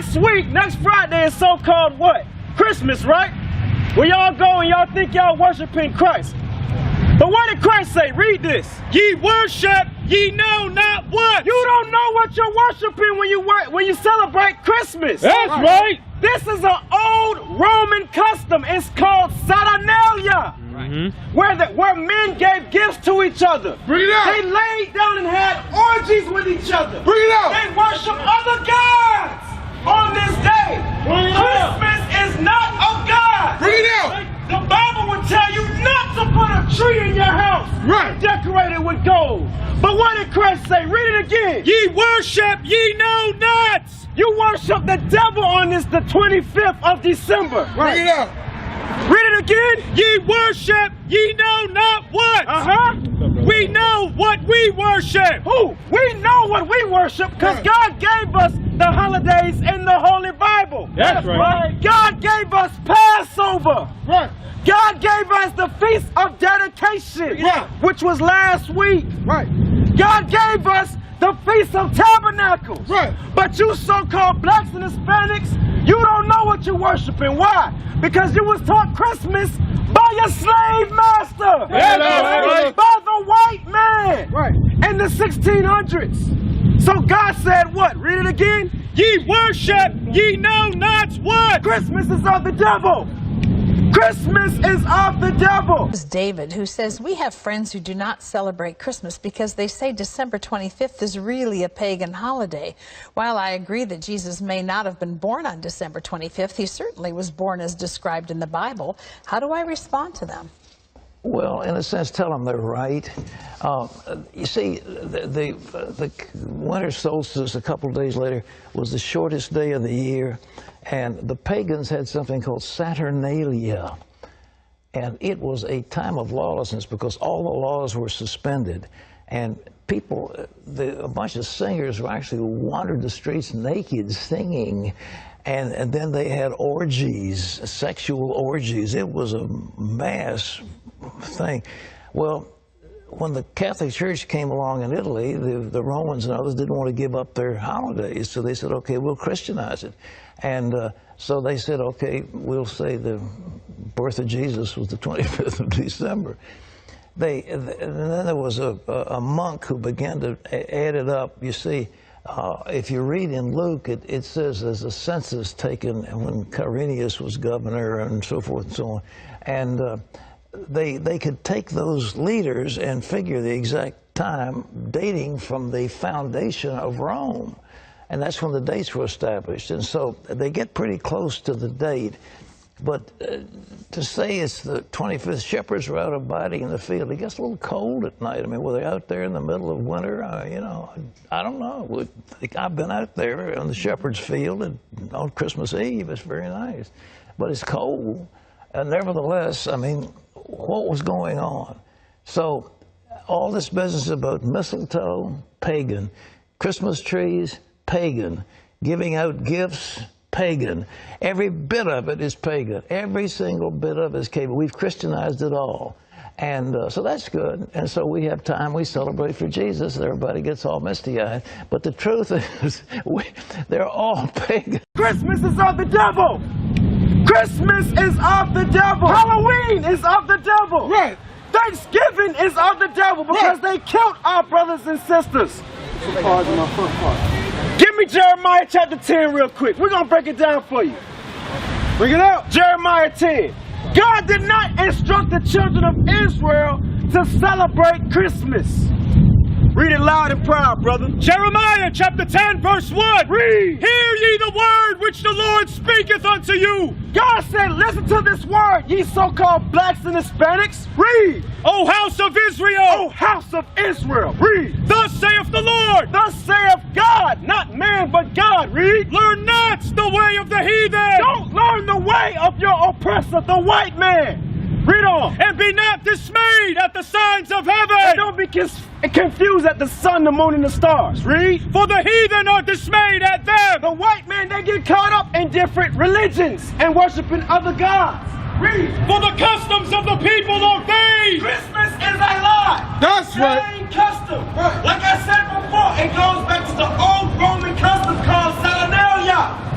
next week, next Friday is so-called what? Christmas, right? Where y'all go and y'all think y'all worshiping Christ. But what did Christ say? Read this. Ye worship, ye know not what. You don't know what you're worshiping when you celebrate Christmas. That's right. This is an old Roman custom. It's called Saturnalia. Where men gave gifts to each other. Bring it out. They laid down and had orgies with each other. Bring it out. They worship other gods on this day. Christmas is not of God. Bring it out. The Bible would tell you not to put a tree in your house. Right. Decorated with gold. But what did Christ say? Read it again. Ye worship, ye know not. You worship the devil on this, the 25th of December. Right. Bring it out. Read it again. Ye worship, ye know not what. We know what we worship. Who? We know what we worship because God gave us the holidays in the Holy Bible. That's right. God gave us Passover. Right. God gave us the Feast of Dedication, which was last week. Right. God gave us the Feast of Tabernacles. Right. But you so-called blacks and Hispanics, you don't know what you're worshiping. Why? Because you was taught Christmas by your slave master. Right. By the white man. Right. In the 1600s. So God said what? Read it again. Ye worship, ye know not what. Christmas is of the devil. Christmas is of the devil. It's David who says, we have friends who do not celebrate Christmas because they say December 25th is really a pagan holiday. While I agree that Jesus may not have been born on December 25th, he certainly was born as described in the Bible. How do I respond to them? Well, in a sense, tell them they're right. You see, the winter solstice a couple of days later was the shortest day of the year, and the pagans had something called Saturnalia, and it was a time of lawlessness because all the laws were suspended, and people, a bunch of singers actually wandered the streets naked singing. And then they had orgies, sexual orgies. It was a mass thing. Well, when the Catholic Church came along in Italy, the Romans and others didn't want to give up their holidays, so they said, okay, we'll Christianize it. And so they said, okay, we'll say the birth of Jesus was the 25th of December. And then there was a monk who began to add it up. You see, if you read in Luke, it says there's a census taken when Quirinius was governor and so forth and so on. And they could take those leaders and figure the exact time dating from the foundation of Rome. And that's when the dates were established. And so they get pretty close to the date. But to say it's the 25th, shepherds were out abiding in the field. It gets a little cold at night. I mean, were they out there in the middle of winter? You know, I don't know. I've been out there on the shepherd's field on Christmas Eve. It's very nice. But it's cold. And nevertheless, I mean, what was going on? So all this business about mistletoe, pagan. Christmas trees, pagan. Giving out gifts, pagan. Every bit of it is pagan. Every single bit of it is pagan. We've Christianized it all. And so that's good. And so we have time, we celebrate for Jesus, and everybody gets all misty-eyed. But the truth is, they're all pagan. Christmas is of the devil. Christmas is of the devil. Halloween is of the devil. Right. Thanksgiving is of the devil because they killed our brothers and sisters. Give me Jeremiah chapter 10 real quick. We're going to break it down for you. Bring it out. Jeremiah 10. God did not instruct the children of Israel to celebrate Christmas. Read it loud and proud, brother. Jeremiah chapter 10, verse 1. Read. Hear ye the word which the Lord speaketh unto you. God said, listen to this word, ye so-called blacks and Hispanics. Read. O house of Israel. O house of Israel. Read. Thus saith the Lord. Thus saith God, not man, but God. Read. Learn not the way of the heathen. Don't learn the way of your oppressor, the white man. Read on. And be not dismayed at the signs of heaven. And don't be confused at the sun, the moon, and the stars. Read. For the heathen are dismayed at them. The white man, they get caught up in different religions and worshiping other gods. Read. For the customs of the people are vain. Christmas is a lie. That's right. Same custom. Right. Like I said before, it goes back to the old Roman custom called Saturnalia.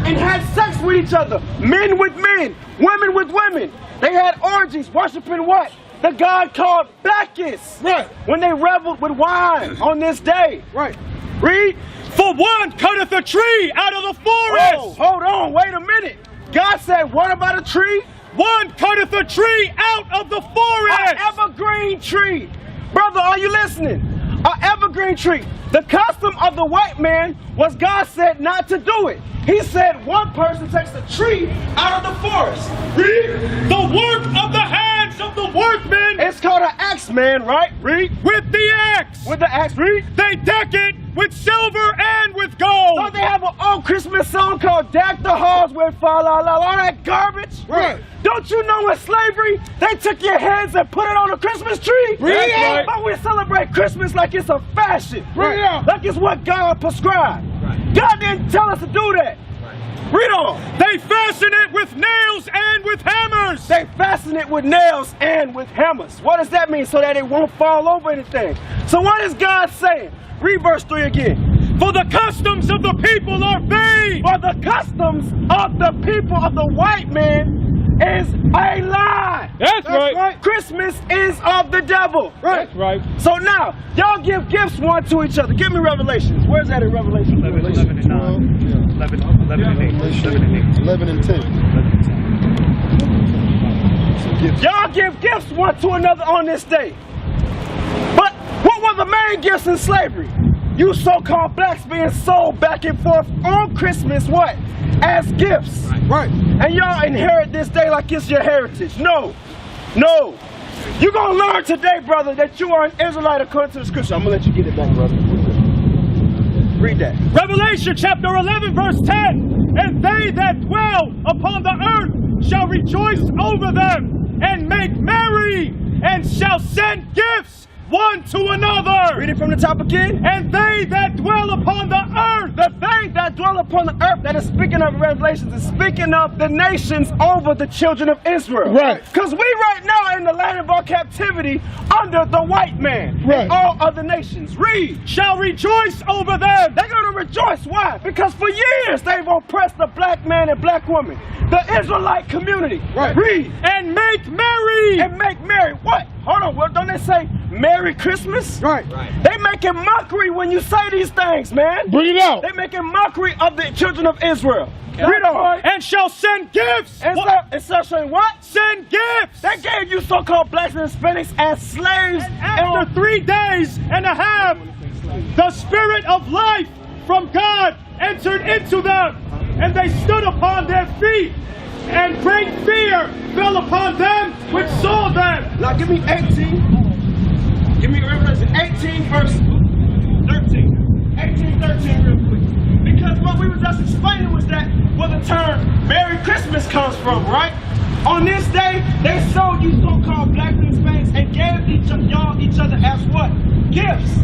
and had sex with each other. Men with men, women with women. They had orgies, worshiping what? The god called Bacchus. Right. When they reveled with wine on this day. Right. Read. For one cutteth a tree out of the forest. Oh, hold on, wait a minute. God said, what about a tree? One cutteth a tree out of the forest. An evergreen tree. Brother, are you listening? An evergreen tree. The custom of the white man was God said not to do it. He said one person takes a tree out of the forest. Read. The work of the hands of the workmen. It's called an axe, man, right? Read. With the axe. With the axe, read. They deck it with silver and with gold. Don't they have an old Christmas song called Deck the Halls with Fa La La, all that garbage? Right. Don't you know in slavery, they took your heads and put it on a Christmas tree? That's right. But we celebrate Christmas like it's a fashion. Right. Yeah. Like it's what God prescribed. Right. God didn't tell us to do that. Read on. They fasten it with nails and with hammers. They fasten it with nails and with hammers. What does that mean? So that it won't fall over anything. So what is God saying? Read verse 3 again. For the customs of the people are vain. For the customs of the people of the white man is a lie. That's right. Christmas is of the devil. Right. That's right. So now, y'all give gifts one to each other. Give me Revelations. Where's that in Revelation? 11 and 9. 11 and 8. 11 and 10. Y'all give gifts one to another on this day. But what were the main gifts in slavery? You so-called blacks being sold back and forth on Christmas, what? As gifts. Right. And y'all inherit this day like it's your heritage. No. No. You're going to learn today, brother, that you are an Israelite according to the scripture. I'm going to let you get it back, brother. Read that. Revelation chapter 11 verse 10. And they that dwell upon the earth shall rejoice over them and make merry and shall send gifts one to another. Read it from the top again. And they that dwell upon the earth. The they that dwell upon the earth that is speaking of Revelations is speaking of the nations over the children of Israel. Right. Because we right now are in the land of our captivity under the white man. Right. And all other nations. Read. Shall rejoice over them. They're going to rejoice. Why? Because for years they've oppressed the black man and black woman. The Israelite community. Right. Read. And make merry. And make merry. What? Hold on. Well, don't they say Merry Christmas? Right. They making mockery when you say these things, man. Bring it out. They making mockery of the children of Israel. Read on. And shall send gifts. And so saying what? Send gifts. They gave you so-called blacks and Hispanics as slaves. And after 3 days and a half, the spirit of life from God entered into them, and they stood upon their feet, and great fear fell upon them which saw them. Now give me 18. Give me Revelation 18 verse 13. 18:13 real quick. Because what we were just explaining was that where the term Merry Christmas comes from, right? On this day, they sold you so-called blacks and Hispanics and gave each other as what? Gifts.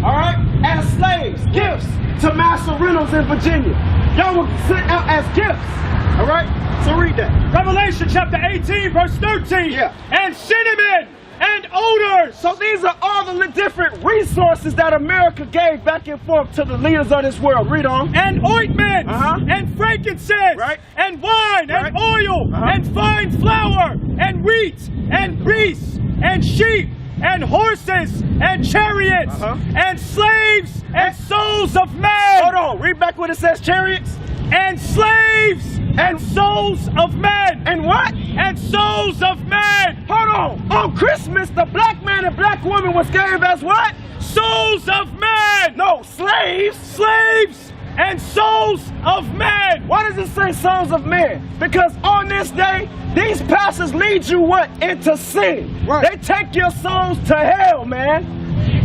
All right? As slaves. Gifts to Master Reynolds in Virginia. Y'all were sent out as gifts. All right? So read that. Revelation chapter 18 verse 13. Yeah. And cinnamon and odors. So these are all the different resources that America gave back and forth to the leaders of this world. Read on. And ointments, and frankincense, Right. and wine, and oil, and fine flour, and wheat, and grease, and sheep, and horses, and chariots, and slaves, and souls of men. Hold on. Read back what it says. Chariots. And slaves, and souls of men. And what? And souls of men. Hold on. On Christmas, the black man and black woman was gave as what? Souls of men. No, slaves. Slaves and souls of men. Why does it say souls of men? Because on this day, these pastors lead you what? Into sin. Right. They take your souls to hell, man.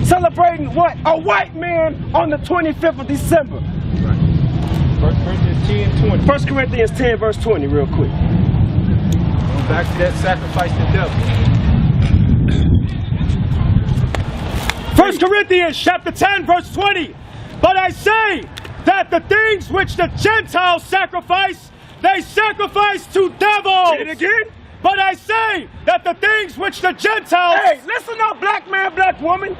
Celebrating what? A white man on the 25th of December. 1 Corinthians 10:20. 1 Corinthians 10 verse 20 real quick. Back to that sacrifice to devil. 1 Corinthians chapter 10 verse 20. But I say that the things which the Gentiles sacrifice, they sacrifice to devils. Read it again. But I say that the things which the Gentiles... Hey, listen up, black man, black woman.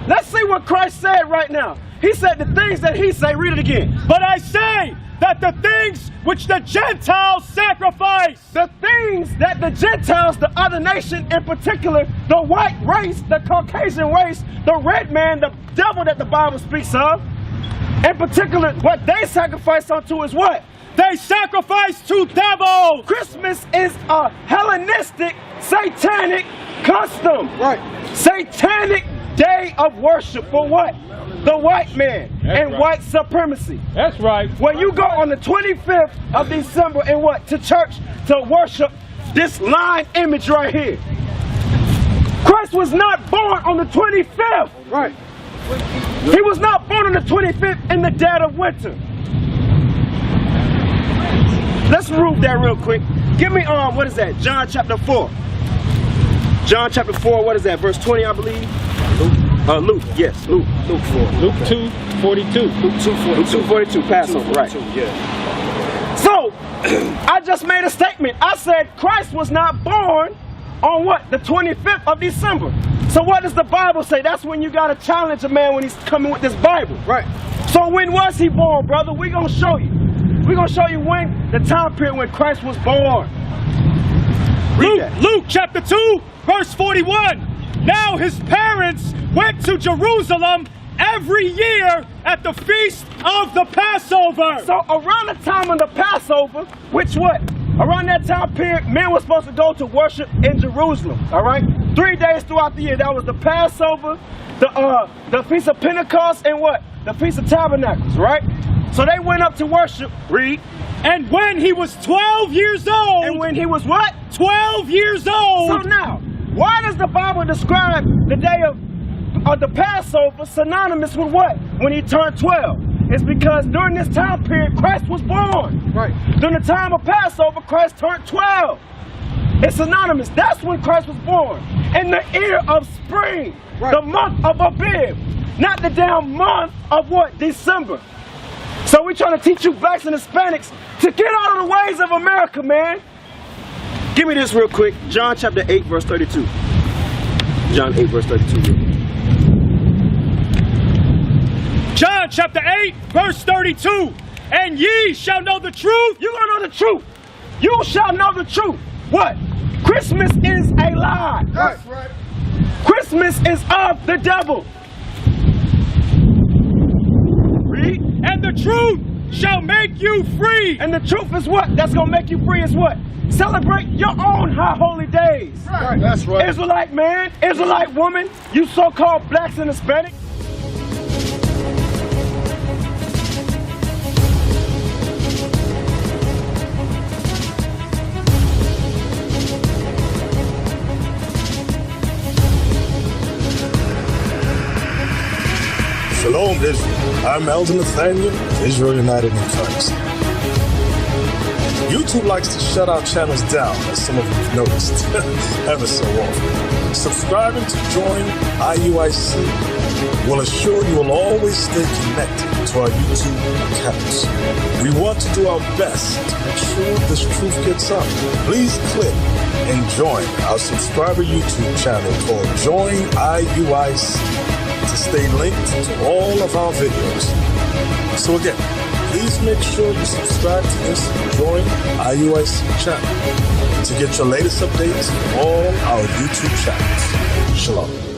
Let's see what Christ said right now. He said the things that he say, read it again. But I say that the things which the Gentiles sacrifice, The things that the Gentiles, the other nation in particular, the white race, the Caucasian race, the red man, the devil that the Bible speaks of, in particular, what they sacrifice unto is what? they sacrifice to devils. Christmas is a Hellenistic, satanic custom. Right. Satanic day of worship for what? The white man and right. white supremacy. That's right. When you go on the 25th of December and what? To church to worship this line image right here. Christ was not born on the 25th. Right. He was not born on the 25th in the dead of winter. Let's prove that real quick. Give me what is that? John chapter 4. John chapter 4, what is that? Verse 20, I believe. Luke, yes, Luke 4. Luke 2:42. Luke 2:42, Passover, right. So, I just made a statement. I said Christ was not born on what? The 25th of December. So what does the Bible say? That's when you got to challenge a man when he's coming with this Bible. Right. So when was he born, brother? We're going to show you. We're going to show you when, the time period when Christ was born. Luke chapter 2, verse 41. Now his parents went to Jerusalem every year at the feast of the Passover. So around the time of the Passover, which what? Around that time period, men were supposed to go to worship in Jerusalem, all right? 3 days throughout the year. That was the Passover, the Feast of Pentecost, and what? The Feast of Tabernacles, right? So they went up to worship, read. And when he was 12 years old. And when he was what? 12 years old. So now, why does the Bible describe the day of the Passover synonymous with what? When he turned 12. It's because during this time period, Christ was born. Right. During the time of Passover, Christ turned 12. It's synonymous. That's when Christ was born. In the year of spring, Right. the month of Abib. Not the damn month of what? December. So we're trying to teach you blacks and Hispanics to get out of the ways of America, man. Give me this real quick. John chapter 8, verse 32. John 8, verse 32. John chapter 8, verse 32. And ye shall know the truth. You're going to know the truth. You shall know the truth. What? Christmas is a lie. That's right. Christmas is of the devil. Read. And the truth shall make you free. And the truth is what? That's going to make you free is what? Celebrate your own high holy days. Right. That's right. Israelite man, Israelite woman, you so-called blacks and Hispanics. Shalom, Israel. I'm Elder Nathaniel, Israel United in Christ. YouTube likes to shut our channels down, as some of you have noticed, ever so often. Subscribing to join IUIC will assure you will always stay connected to our YouTube accounts. We want to do our best to make sure this truth gets out. Please click and join our subscriber YouTube channel called Join IUIC to stay linked to all of our videos. So again, please make sure you subscribe to this Join IUIC channel to get your latest updates from all our YouTube channels. Shalom.